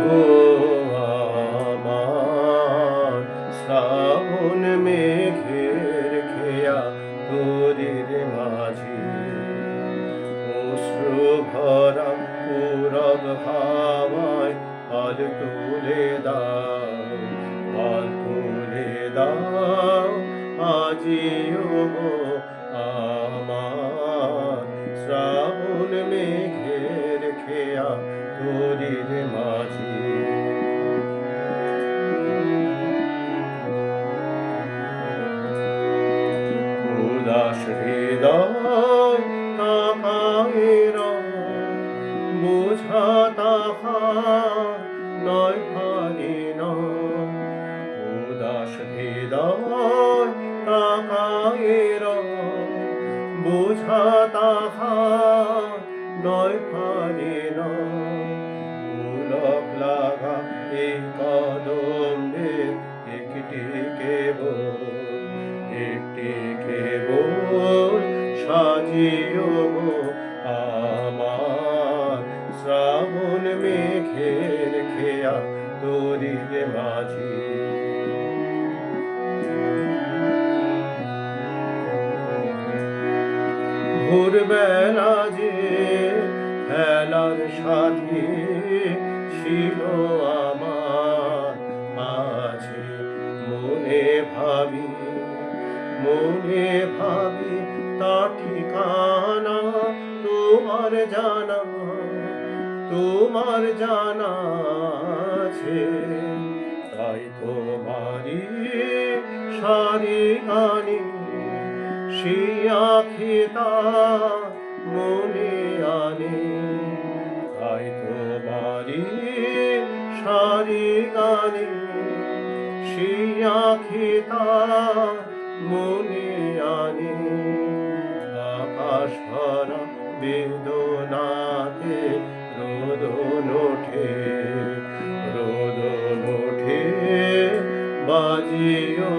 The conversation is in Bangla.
গো আমার শ্রাবণ মেঘের খেয়া তোরির মাঝি, অশ্রু ভরা পূরব হাওয়ায় পাল তুলে দাও, পাল তুলে দাও আজিও গো আমার শ্রাবণ মেঘের খেয়া তোরির মাঝি। উদাস হৃদয় তাহার বোঝা তাহার নয় ভারী নয়, উদাস হৃদয় তাহার বোঝা তাহার নয় ভারী নয়। পুলক লাগা এই কদম্বের একটি কেবল সাজিও গো আমার শ্রাবণ মেঘের খেয়া তোরির মাঝি। ভোরবেলা যে খেলার সাথী ছিল আমার মাঝে, মনে ভাবি তার ঠিকানা তোমার জানা আছে। তাই তোমারি সারি গানি সেই আঁখি তার মনে আনে, তাই তোমারি সারি গানি সেই আঁখি তার মনে আনে। আকাশ ভরা বেদনাতে রোদন ওঠে বাজিও